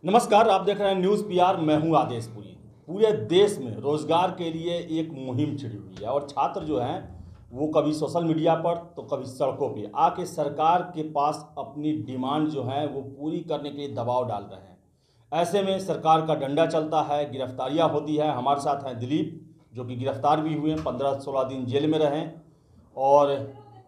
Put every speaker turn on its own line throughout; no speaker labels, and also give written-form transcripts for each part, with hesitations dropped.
नमस्कार, आप देख रहे हैं न्यूज़ पीआर। मैं हूं आदेशपुरी। पूरे देश में रोजगार के लिए एक मुहिम छिड़ी हुई है और छात्र जो हैं वो कभी सोशल मीडिया पर तो कभी सड़कों पे आके सरकार के पास अपनी डिमांड जो है वो पूरी करने के लिए दबाव डाल रहे हैं। ऐसे में सरकार का डंडा चलता है, गिरफ्तारियां होती है। हमारे साथ हैं दिलीप, जो कि गिरफ्तार भी हुए, 15-16 दिन जेल में रहे। और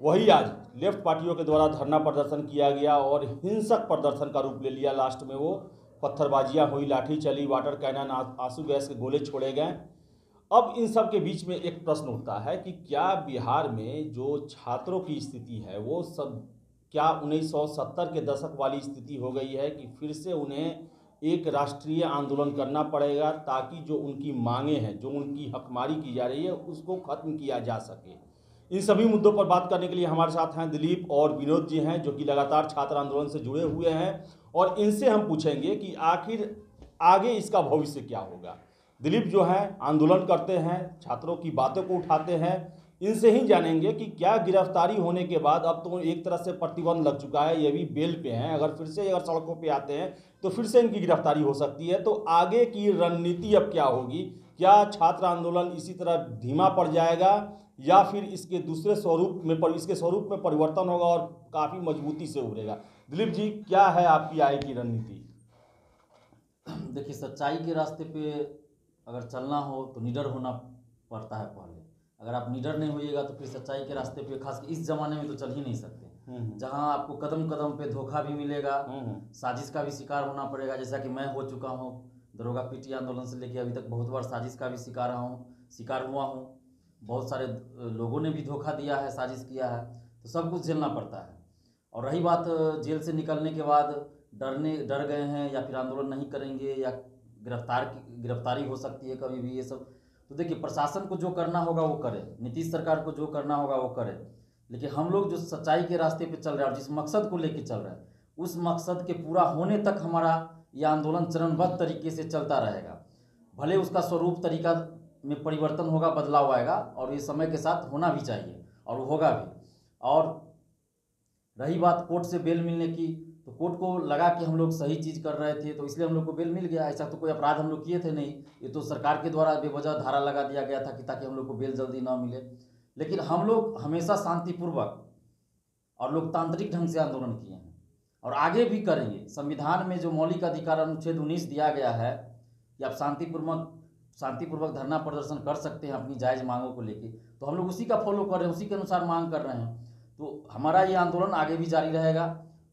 वही आज लेफ्ट पार्टियों के द्वारा धरना प्रदर्शन किया गया और हिंसक प्रदर्शन का रूप ले लिया। लास्ट में वो पत्थरबाजियां हुई, लाठी चली, वाटर कैनन, आंसू गैस के गोले छोड़े गए। अब इन सब के बीच में एक प्रश्न उठता है कि क्या बिहार में जो छात्रों की स्थिति है वो सब क्या 1970 के दशक वाली स्थिति हो गई है कि फिर से उन्हें एक राष्ट्रीय आंदोलन करना पड़ेगा ताकि जो उनकी मांगे हैं, जो उनकी हकमारी की जा रही है, उसको खत्म किया जा सके। इन सभी मुद्दों पर बात करने के लिए हमारे साथ हैं दिलीप और विनोद जी हैं, जो कि लगातार छात्र आंदोलन से जुड़े हुए हैं। और इनसे हम पूछेंगे कि आखिर आगे इसका भविष्य क्या होगा। दिलीप जो हैं आंदोलन करते हैं, छात्रों की बातों को उठाते हैं। इनसे ही जानेंगे कि क्या गिरफ्तारी होने के बाद, अब तो एक तरह से प्रतिबंध लग चुका है, ये भी बेल पे हैं, अगर फिर से अगर सड़कों पे आते हैं तो फिर से इनकी गिरफ्तारी हो सकती है। तो आगे की रणनीति अब क्या होगी? क्या छात्र आंदोलन इसी तरह धीमा पड़ जाएगा या फिर इसके दूसरे स्वरूप में इसके स्वरूप में परिवर्तन होगा और काफ़ी मजबूती से उभरेगा? दिलीप जी, क्या है आपकी आगे की रणनीति?
देखिए, सच्चाई के रास्ते पे अगर चलना हो तो निडर होना पड़ता है पहले। अगर आप निडर नहीं होइएगा तो फिर सच्चाई के रास्ते पे, खास इस ज़माने में तो चल ही नहीं सकते। जहां आपको कदम कदम पे धोखा भी मिलेगा, साजिश का भी शिकार होना पड़ेगा। जैसा कि मैं हो चुका हूं, दरोगा पीटी आंदोलन से लेकर अभी तक बहुत बार साजिश का भी शिकार हुआ हूँ। बहुत सारे लोगों ने भी धोखा दिया है, साजिश किया है, तो सब कुछ झेलना पड़ता है। और रही बात जेल से निकलने के बाद डर गए हैं या फिर आंदोलन नहीं करेंगे या गिरफ्तारी हो सकती है कभी भी, ये सब तो देखिए, प्रशासन को जो करना होगा वो करे, नीतीश सरकार को जो करना होगा वो करे। लेकिन हम लोग जो सच्चाई के रास्ते पे चल रहे हैं और जिस मकसद को लेके चल रहे हैं, उस मकसद के पूरा होने तक हमारा ये आंदोलन चरणबद्ध तरीके से चलता रहेगा। भले उसका स्वरूप तरीका में परिवर्तन होगा, बदलाव आएगा, और ये समय के साथ होना भी चाहिए और वो होगा भी। और रही बात कोर्ट से बेल मिलने की, तो कोर्ट को लगा कि हम लोग सही चीज़ कर रहे थे तो इसलिए हम लोग को बेल मिल गया। ऐसा तो कोई अपराध हम लोग किए थे नहीं, ये तो सरकार के द्वारा बेवजह धारा लगा दिया गया था कि ताकि हम लोग को बेल जल्दी ना मिले। लेकिन हम लोग हमेशा शांतिपूर्वक और लोकतांत्रिक ढंग से आंदोलन किए हैं और आगे भी करेंगे। संविधान में जो मौलिक अधिकार अनुच्छेद 19 दिया गया है कि आप शांतिपूर्वक धरना प्रदर्शन कर सकते हैं अपनी जायज़ मांगों को लेके, तो हम लोग उसी का फॉलो कर रहे हैं, उसी के अनुसार मांग कर रहे हैं। तो हमारा ये आंदोलन आगे भी जारी रहेगा।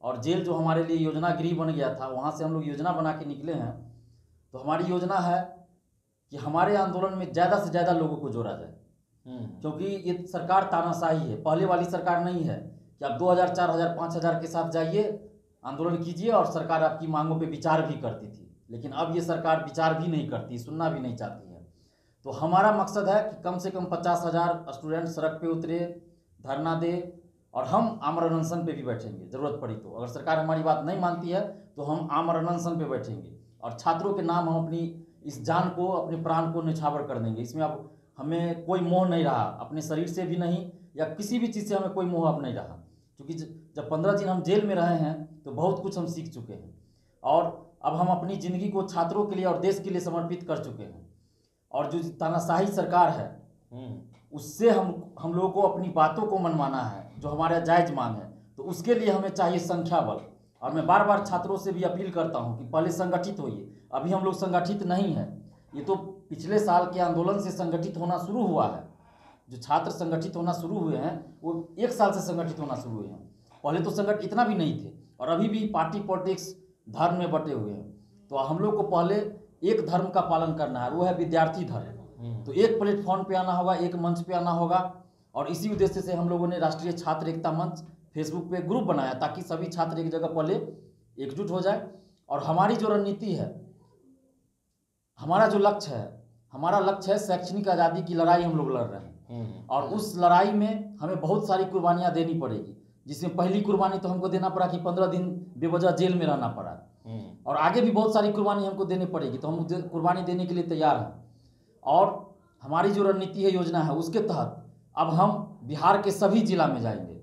और जेल जो हमारे लिए योजना गृह बन गया था, वहाँ से हम लोग योजना बना के निकले हैं। तो हमारी योजना है कि हमारे आंदोलन में ज़्यादा से ज़्यादा लोगों को जोड़ा जाए, क्योंकि ये सरकार तानाशाही है, पहले वाली सरकार नहीं है कि आप 2000, 4000, 5000 के साथ जाइए, आंदोलन कीजिए और सरकार आपकी मांगों पे विचार भी करती थी। लेकिन अब ये सरकार विचार भी नहीं करती, सुनना भी नहीं चाहती है। तो हमारा मकसद है कि कम से कम 50,000 स्टूडेंट सड़क पे उतरे, धरना दे, और हम आमरण अनशन पे भी बैठेंगे ज़रूरत पड़ी तो। अगर सरकार हमारी बात नहीं मानती है तो हम आमरण अनशन पे बैठेंगे और छात्रों के नाम हम अपनी इस जान को, अपने प्राण को निछावर कर देंगे। इसमें अब हमें कोई मोह नहीं रहा, अपने शरीर से भी नहीं या किसी भी चीज़ से हमें कोई मोह अब नहीं रहा, क्योंकि जब 15 दिन हम जेल में रहे हैं तो बहुत कुछ हम सीख चुके हैं और अब हम अपनी ज़िंदगी को छात्रों के लिए और देश के लिए समर्पित कर चुके हैं। और जो तानाशाही सरकार है उससे हम लोगों को अपनी बातों को मनवाना है, जो हमारा जायज़ मांग है, तो उसके लिए हमें चाहिए संख्या बल। और मैं बार बार छात्रों से भी अपील करता हूं कि पहले संगठित होइए। अभी हम लोग संगठित नहीं हैं, ये तो पिछले साल के आंदोलन से संगठित होना शुरू हुआ है। जो छात्र संगठित होना शुरू हुए हैं वो 1 साल से संगठित होना शुरू हुए हैं, पहले तो संगठित इतना भी नहीं थे और अभी भी पार्टी पॉलिटिक्स धर्म में बटे हुए हैं। तो हम लोग को पहले एक धर्म का पालन करना है, वो है विद्यार्थी धर्म। तो एक प्लेटफॉर्म पे आना होगा, एक मंच पे आना होगा, और इसी उद्देश्य से हम लोगों ने राष्ट्रीय छात्र एकता मंच फेसबुक पे ग्रुप बनाया ताकि सभी छात्र एक जगह पहले एकजुट हो जाए। और हमारी जो रणनीति है, हमारा जो लक्ष्य है, हमारा लक्ष्य है शैक्षणिक आज़ादी की लड़ाई हम लोग लड़ रहे हैं। और उस लड़ाई में हमें बहुत सारी कुर्बानियाँ देनी पड़ेगी, जिसमें पहली कुर्बानी तो हमको देना पड़ा कि 15 दिन बेवजह जेल में रहना पड़ा, और आगे भी बहुत सारी कुर्बानी हमको देनी पड़ेगी, तो हम कुर्बानी देने के लिए तैयार हैं। और हमारी जो रणनीति है, योजना है, उसके तहत अब हम बिहार के सभी जिला में जाएंगे,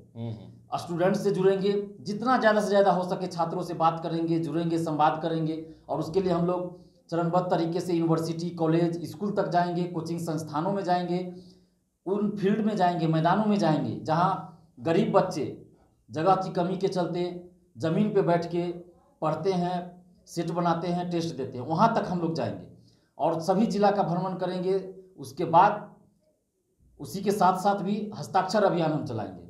स्टूडेंट्स से जुड़ेंगे, जितना ज़्यादा से ज़्यादा हो सके छात्रों से बात करेंगे, जुड़ेंगे, संवाद करेंगे। और उसके लिए हम लोग चरणबद्ध तरीके से यूनिवर्सिटी, कॉलेज, स्कूल तक जाएंगे, कोचिंग संस्थानों में जाएंगे, उन फील्ड में जाएंगे, मैदानों में जाएंगे जहाँ गरीब बच्चे जगह की कमी के चलते ज़मीन पे बैठ के पढ़ते हैं, सेट बनाते हैं, टेस्ट देते हैं, वहाँ तक हम लोग जाएंगे और सभी जिला का भ्रमण करेंगे। उसके बाद उसी के साथ साथ भी हस्ताक्षर अभियान हम चलाएंगे।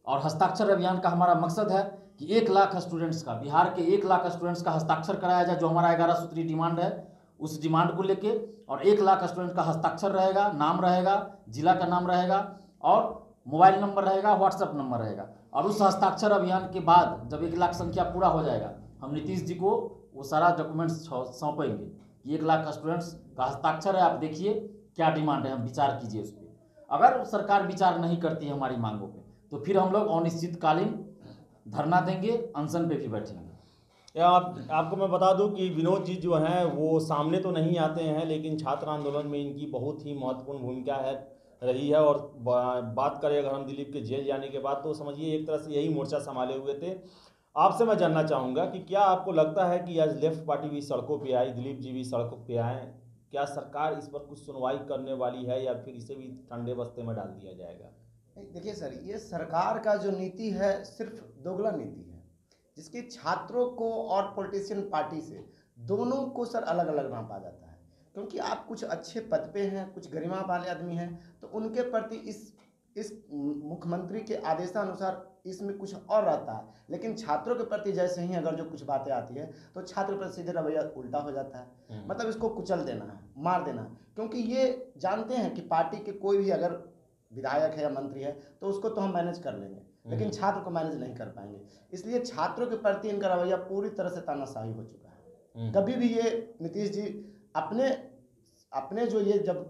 और हस्ताक्षर अभियान का हमारा मकसद है कि 1 लाख स्टूडेंट्स का, बिहार के 1 लाख स्टूडेंट्स का हस्ताक्षर कराया जाए, जो हमारा 11 सूत्री डिमांड है, उस डिमांड को लेके। और 1 लाख स्टूडेंट का हस्ताक्षर रहेगा, नाम रहेगा, जिला का नाम रहेगा और मोबाइल नंबर रहेगा, व्हाट्सएप नंबर रहेगा। और उस हस्ताक्षर अभियान के बाद जब 1 लाख संख्या पूरा हो जाएगा, हम नीतीश जी को वो सारा डॉक्यूमेंट्स सौंपेंगे कि 1 लाख स्टूडेंट्स का हस्ताक्षर है, आप देखिए क्या डिमांड है, हम विचार कीजिए उस पर। अगर सरकार विचार नहीं करती है हमारी मांगों पे, तो फिर हम लोग अनिश्चितकालीन धरना देंगे, अनशन पे भी बैठेंगे।
आपको मैं बता दूं कि विनोद जी जो हैं वो सामने तो नहीं आते हैं, लेकिन छात्र आंदोलन में इनकी बहुत ही महत्वपूर्ण भूमिका रही है। और बात करें अगर हम दिलीप के जेल जाने के बाद, तो समझिए एक तरह से यही मोर्चा संभाले हुए थे। आपसे मैं जानना चाहूँगा कि क्या आपको लगता है कि आज लेफ्ट पार्टी भी सड़कों पर आई, दिलीप जी भी सड़कों पर आए, क्या सरकार इस पर कुछ सुनवाई करने वाली है या फिर इसे भी ठंडे बस्ते में डाल दिया जाएगा?
देखिए सर, ये सरकार का जो नीति है सिर्फ दोगला नीति है, जिसकी छात्रों को और पॉलिटिशियन पार्टी से दोनों को सर अलग अलग नापा जाता है। क्योंकि आप कुछ अच्छे पद पे हैं, कुछ गरिमा वाले आदमी हैं, तो उनके प्रति इस मुख्यमंत्री के आदेशानुसार इसमें कुछ और रहता है, लेकिन छात्रों के प्रति जैसे ही अगर जो कुछ बातें आती है तो छात्र पर सीधे रवैया उल्टा हो जाता है। मतलब इसको कुचल देना है, मार देना है, क्योंकि ये जानते हैं कि पार्टी के कोई भी अगर विधायक है या मंत्री है तो उसको तो हम मैनेज कर लेंगे, लेकिन छात्र को मैनेज नहीं कर पाएंगे। इसलिए छात्रों के प्रति इनका रवैया पूरी तरह से तानाशाही हो चुका है। कभी भी ये नीतीश जी अपने जो ये जब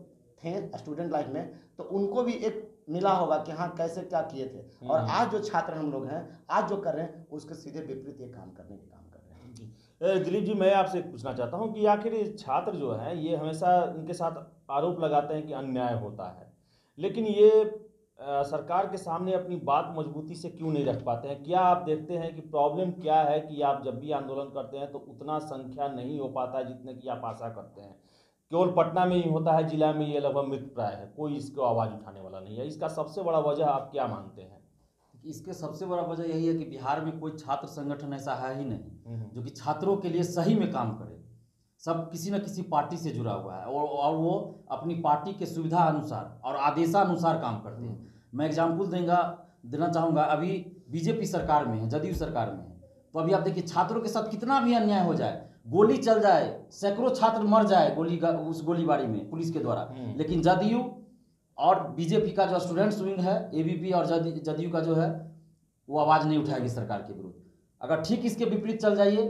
थे स्टूडेंट लाइफ में, तो उनको भी एक मिला होगा कि हाँ कैसे क्या किए थे, और आज जो छात्र हम लोग हैं आज जो कर रहे हैं उसके सीधे विपरीत ये काम करने के काम कर रहे हैं।
दिलीप जी, मैं आपसे पूछना चाहता हूँ कि आखिर छात्र जो हैं ये हमेशा इनके साथ आरोप लगाते हैं कि अन्याय होता है, लेकिन ये सरकार के सामने अपनी बात मजबूती से क्यों नहीं रख पाते हैं? क्या आप देखते हैं कि प्रॉब्लम क्या है कि आप जब भी आंदोलन करते हैं तो उतना संख्या नहीं हो पाता है जितने की आप आशा करते हैं? केवल पटना में ही होता है, जिला में ये लगभग मृत प्राय है, कोई इसको आवाज़ उठाने वाला नहीं है। इसका सबसे बड़ा वजह आप क्या मानते हैं?
इसके सबसे बड़ा वजह यही है कि बिहार में कोई छात्र संगठन ऐसा है ही नहीं जो कि छात्रों के लिए सही में काम करे। सब किसी न किसी पार्टी से जुड़ा हुआ है और वो अपनी पार्टी के सुविधा अनुसार और आदेशानुसार काम करते हैं। मैं एग्जाम्पल देना चाहूँगा, अभी बीजेपी सरकार में है, जदयू सरकार में है, तो अभी आप देखिए छात्रों के साथ कितना भी अन्याय हो जाए, गोली चल जाए, सैकड़ों छात्र मर जाए उस गोलीबारी में पुलिस के द्वारा, लेकिन जदयू और बीजेपी का जो स्टूडेंट्स विंग है, एबीपी और जदयू का जो है, वो आवाज़ नहीं उठाएगी सरकार के विरुद्ध। अगर ठीक इसके विपरीत चल जाइए,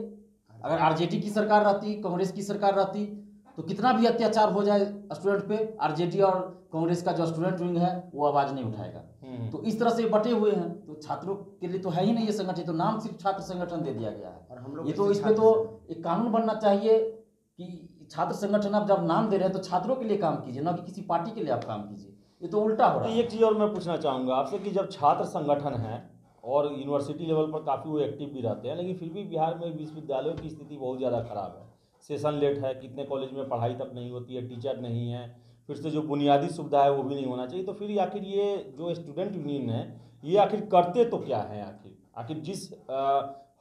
अगर आरजेडी की सरकार रहती, कांग्रेस की सरकार रहती, तो कितना भी अत्याचार हो जाए स्टूडेंट पे, आरजेडी और कांग्रेस का जो स्टूडेंट विंग है वो आवाज़ नहीं उठाएगा। तो इस तरह से बटे हुए हैं, तो छात्रों के लिए तो है ही नहीं ये संगठन, तो नाम सिर्फ छात्र संगठन दे दिया गया है। और हम लोग ये तो इस पे तो एक कानून बनना चाहिए कि छात्र संगठन आप जब नाम दे रहे हैं तो छात्रों के लिए काम कीजिए, ना कि किसी पार्टी के लिए आप काम कीजिए। ये तो उल्टा हो रहा है।
एक चीज़ और मैं पूछना चाहूँगा आपसे कि जब छात्र संगठन है और यूनिवर्सिटी लेवल पर काफ़ी वो एक्टिव भी रहते हैं, लेकिन फिर भी बिहार में विश्वविद्यालयों की स्थिति बहुत ज़्यादा ख़राब है। सेशन लेट है, कितने कॉलेज में पढ़ाई तक नहीं होती है, टीचर नहीं है, फिर से जो बुनियादी सुविधा है वो भी नहीं होना चाहिए। तो फिर आखिर ये जो स्टूडेंट यूनियन है ये आखिर करते तो क्या है? आखिर जिस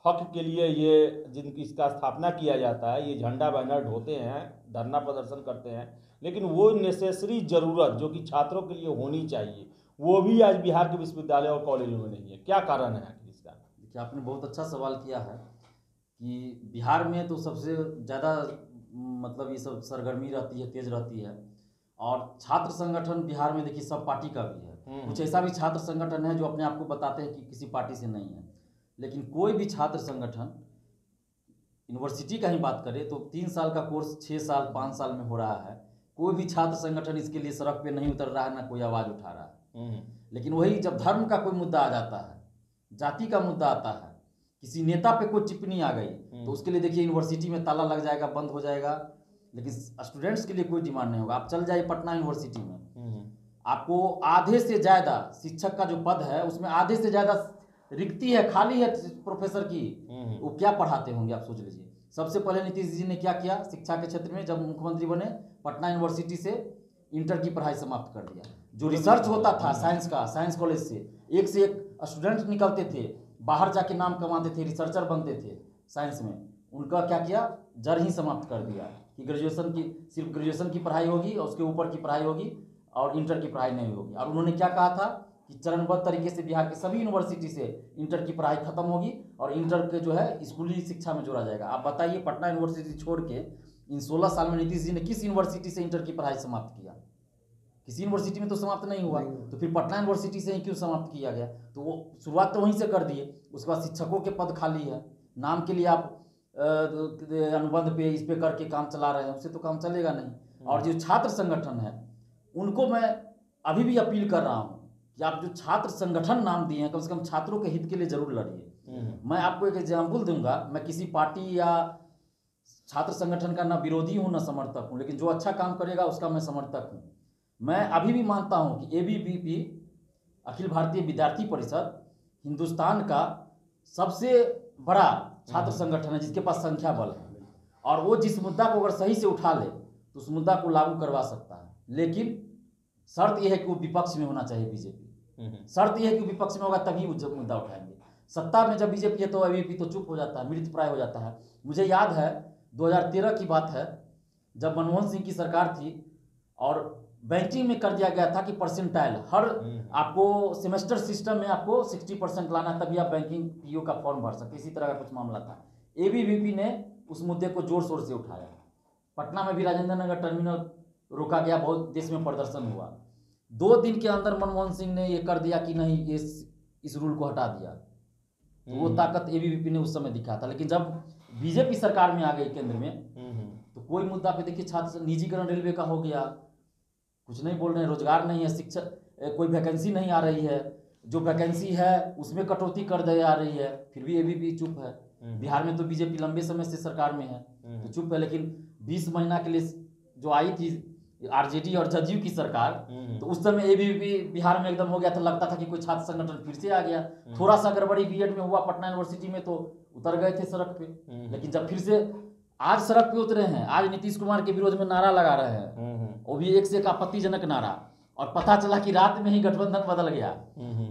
हक के लिए ये जिनकी इसका स्थापना किया जाता है, ये झंडा बैनर ढोते हैं, धरना प्रदर्शन करते हैं, लेकिन वो नेसेसरी ज़रूरत जो कि छात्रों के लिए होनी चाहिए वो भी आज बिहार के विश्वविद्यालय और कॉलेजों में नहीं है। क्या कारण है आखिर इसका?
देखिए, आपने बहुत अच्छा सवाल किया है कि बिहार में तो सबसे ज़्यादा मतलब ये सब सरगर्मी रहती है, तेज रहती है। और छात्र संगठन बिहार में देखिए सब पार्टी का भी है, कुछ ऐसा भी छात्र संगठन है जो अपने आप को बताते हैं कि किसी पार्टी से नहीं है, लेकिन कोई भी छात्र संगठन, यूनिवर्सिटी का ही बात करें तो 3 साल का कोर्स 6 साल 5 साल में हो रहा है, कोई भी छात्र संगठन इसके लिए सड़क पे नहीं उतर रहा है, ना कोई आवाज़ उठा रहा है। लेकिन वही जब धर्म का कोई मुद्दा आ जाता है, जाति का मुद्दा आता है, किसी नेता पे कोई टिप्पणी आ गई, तो उसके लिए देखिए यूनिवर्सिटी में ताला लग जाएगा, बंद हो जाएगा, लेकिन स्टूडेंट्स के लिए कोई डिमांड नहीं होगा। आप चल जाइए पटना यूनिवर्सिटी में, आपको आधे से ज़्यादा शिक्षक का जो पद है उसमें आधे से ज़्यादा रिक्ति है, खाली है प्रोफेसर की, वो क्या पढ़ाते होंगे आप सोच लीजिए। सबसे पहले नीतीश जी ने क्या किया शिक्षा के क्षेत्र में, जब मुख्यमंत्री बने पटना यूनिवर्सिटी से इंटर की पढ़ाई समाप्त कर दिया। जो रिसर्च होता था साइंस का, साइंस कॉलेज से एक स्टूडेंट निकलते थे, बाहर जाके नाम कमाते थे, रिसर्चर बनते थे साइंस में, उनका क्या किया, जड़ ही समाप्त कर दिया कि ग्रेजुएशन की सिर्फ ग्रेजुएशन की पढ़ाई होगी और उसके ऊपर की पढ़ाई होगी और इंटर की पढ़ाई नहीं होगी। और उन्होंने क्या कहा था कि चरणबद्ध तरीके से बिहार के सभी यूनिवर्सिटी से इंटर की पढ़ाई खत्म होगी और इंटर के जो है स्कूली शिक्षा में जोड़ा जाएगा। आप बताइए पटना यूनिवर्सिटी छोड़ के इन 16 साल में नीतीश जी ने किस यूनिवर्सिटी से इंटर की पढ़ाई समाप्त किया? किसी यूनिवर्सिटी में तो समाप्त नहीं हुआ, तो फिर पटना यूनिवर्सिटी से ही क्यों समाप्त किया गया? तो वो शुरुआत तो वहीं से कर दिए। उसके बाद शिक्षकों के पद खाली है, नाम के लिए आप अनुबंध पे इस पे करके काम चला रहे हैं, उससे तो काम चलेगा नहीं। और जो छात्र संगठन है उनको मैं अभी भी अपील कर रहा हूँ कि आप जो छात्र संगठन नाम दिए हैं कम से कम छात्रों के हित के लिए जरूर लड़िए। मैं आपको एक एग्जाम्पल दूंगा, मैं किसी पार्टी या छात्र संगठन का ना विरोधी हूँ ना समर्थक हूँ, लेकिन जो अच्छा काम करेगा उसका मैं समर्थक हूँ। मैं अभी भी मानता हूँ कि ABVP अखिल भारतीय विद्यार्थी परिषद हिंदुस्तान का सबसे बड़ा छात्र संगठन है जिसके पास संख्या बल है, और वो जिस मुद्दा को अगर सही से उठा ले तो उस मुद्दा को लागू करवा सकता है। लेकिन शर्त यह है कि वो विपक्ष में होना चाहिए बीजेपी। शर्त यह है कि विपक्ष में होगा तभी वो मुद्दा उठाएंगे। सत्ता में जब बीजेपी है तो ABVP तो चुप हो जाता है, मृत प्राय हो जाता है। मुझे याद है 2013 की बात है, जब मनमोहन सिंह की सरकार थी और बैंकिंग में कर दिया गया था कि परसेंटाइल हर आपको सेमेस्टर सिस्टम में आपको 60% लाना, तभी आप बैंकिंग PO का फॉर्म भर सकते, इसी तरह का कुछ मामला था। ABVP ने उस मुद्दे को जोर शोर से उठाया। पटना में भी राजेंद्र नगर टर्मिनल रोका गया, बहुत देश में प्रदर्शन हुआ। 2 दिन के अंदर मनमोहन सिंह ने ये कर दिया कि नहीं, ये इस रूल को हटा दिया। तो वो ताकत ABVP ने उस समय दिखा था। लेकिन जब बीजेपी सरकार में आ गई केंद्र में तो कोई मुद्दा पे देखिए, छात्र निजीकरण रेलवे का हो गया, कुछ नहीं बोल रहे हैं, रोजगार नहीं है, शिक्षक कोई वैकेंसी नहीं आ रही है, जो वैकेंसी है उसमें कटौती कर दी जा रही है, फिर भी ABVP चुप है। बिहार में तो बीजेपी लंबे समय से सरकार में है तो चुप है। लेकिन 20 महीना के लिए जो आई थी RJD और जदयू की सरकार, तो उस समय ABVP बिहार में एकदम हो गया था, लगता था कि कोई छात्र संगठन फिर से आ गया। थोड़ा सा गड़बड़ी B.Ed में हुआ पटना यूनिवर्सिटी में तो उतर गए थे सड़क पे। लेकिन जब फिर से आज सड़क पे उतरे हैं, आज नीतीश कुमार के विरोध में नारा लगा रहे हैं, वो भी एक से एक आपत्तिजनक नारा, और पता चला कि रात में ही गठबंधन बदल गया,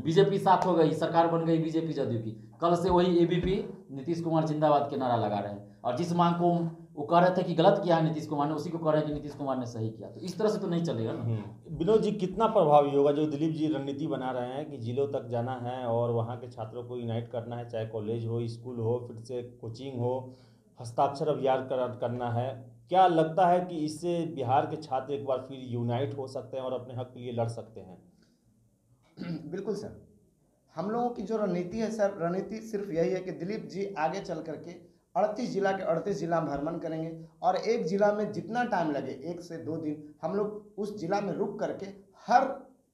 बीजेपी साथ हो गई, सरकार बन गई बीजेपी जदयू की। कल से वही ABVP नीतीश कुमार जिंदाबाद के नारा लगा रहे हैं, और जिस मांग को वो कह रहे थे कि गलत किया है नीतीश कुमार ने, उसी को कह रहे हैं कि नीतीश कुमार ने सही किया। तो इस तरह से तो नहीं चलेगा ना।
विनोद जी, कितना प्रभावी होगा जो दिलीप जी रणनीति बना रहे हैं कि जिलों तक जाना है और वहाँ के छात्रों को यूनाइट करना है, चाहे कॉलेज हो, स्कूल हो, फिर से कोचिंग हो, हस्ताक्षर अभियान करना है? क्या लगता है कि इससे बिहार के छात्र एक बार फिर यूनाइट हो सकते हैं और अपने हक के लिए लड़ सकते हैं?
बिल्कुल सर, हम लोगों की जो रणनीति है सर, रणनीति सिर्फ यही है कि दिलीप जी आगे चल करके 38 जिला के 38 जिला में भ्रमण करेंगे, और एक जिला में जितना टाइम लगे 1 से 2 दिन हम लोग उस जिला में रुक करके हर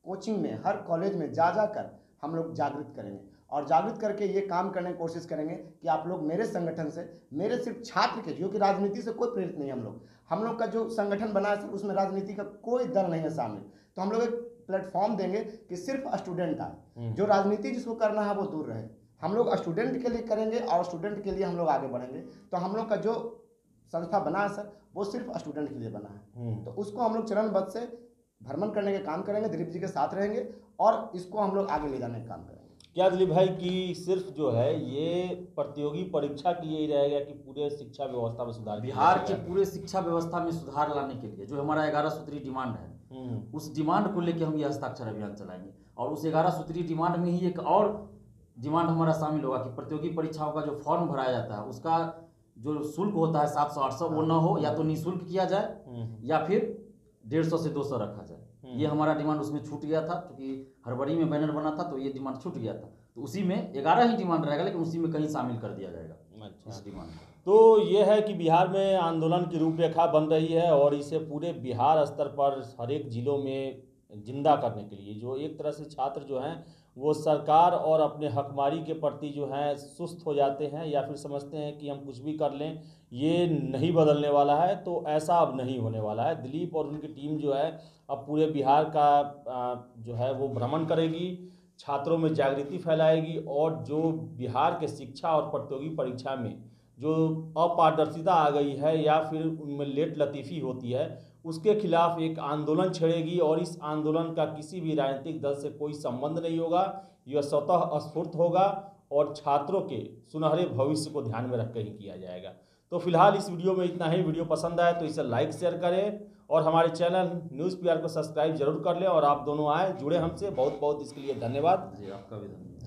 कोचिंग में, हर कॉलेज में जा कर हम लोग जागृत करेंगे, और जागृत करके ये काम करने की कोशिश करेंगे कि आप लोग मेरे संगठन से, मेरे सिर्फ छात्र के, जो कि राजनीति से कोई प्रेरित नहीं, हम लोग का जो संगठन बना है सर उसमें राजनीति का कोई दल नहीं है शामिल। तो हम लोग एक प्लेटफॉर्म देंगे कि सिर्फ स्टूडेंट आए, जो राजनीति जिसको करना है वो दूर रहे। हम लोग स्टूडेंट के लिए करेंगे और स्टूडेंट के लिए हम लोग आगे बढ़ेंगे। तो हम लोग का जो संस्था बना है सर वो सिर्फ स्टूडेंट के लिए बना है, तो उसको हम लोग चरणबद्ध से भ्रमण करने के काम करेंगे, दिलीप जी के साथ रहेंगे और इसको हम लोग आगे ले जाने का काम करेंगे।
क्या दिलीप भाई कि सिर्फ जो है ये प्रतियोगी परीक्षा के लिए ही रहेगा कि पूरे शिक्षा व्यवस्था में सुधार?
बिहार के पूरे शिक्षा व्यवस्था में सुधार लाने के लिए जो हमारा 11 सूत्री डिमांड है, उस डिमांड को लेकर हम ये हस्ताक्षर अभियान चलाएंगे। और उस 11 सूत्री डिमांड में ही एक और डिमांड हमारा शामिल होगा कि प्रतियोगी परीक्षाओं का जो फॉर्म भराया जाता है उसका जो शुल्क होता है 700-800 वो न हो, या तो निःशुल्क किया जाए या फिर 150 से 200 रखा जाए। ये हमारा डिमांड उसमें छूट गया था, क्योंकि हड़बड़ी में बैनर बना था तो ये डिमांड छूट गया था। तो उसी में 11 ही डिमांड रहेगा, लेकिन उसी में कहीं शामिल कर दिया जाएगा।
अच्छा,
इस डिमांड
तो ये है कि बिहार में आंदोलन की रूपरेखा बन रही है और इसे पूरे बिहार स्तर पर हर एक जिलों में जिंदा करने के लिए जो एक तरह से छात्र जो हैं वो सरकार और अपने हकमारी के प्रति जो है सुस्त हो जाते हैं या फिर समझते हैं कि हम कुछ भी कर लें ये नहीं बदलने वाला है। तो ऐसा अब नहीं होने वाला है। दिलीप और उनकी टीम जो है अब पूरे बिहार का जो है वो भ्रमण करेगी, छात्रों में जागृति फैलाएगी और जो बिहार के शिक्षा और प्रतियोगी परीक्षा में जो अपारदर्शिता आ गई है या फिर उनमें लेट लतीफ़ी होती है, उसके खिलाफ एक आंदोलन छेड़ेगी। और इस आंदोलन का किसी भी राजनीतिक दल से कोई संबंध नहीं होगा, यह स्वतः स्फूर्त होगा और छात्रों के सुनहरे भविष्य को ध्यान में रख कर ही किया जाएगा। तो फिलहाल इस वीडियो में इतना ही। वीडियो पसंद आए तो इसे लाइक शेयर करें और हमारे चैनल न्यूज़ PR को सब्सक्राइब जरूर कर लें। और आप दोनों आए जुड़े हमसे, बहुत बहुत इसके लिए धन्यवाद।
जी आपका भी धन्यवाद।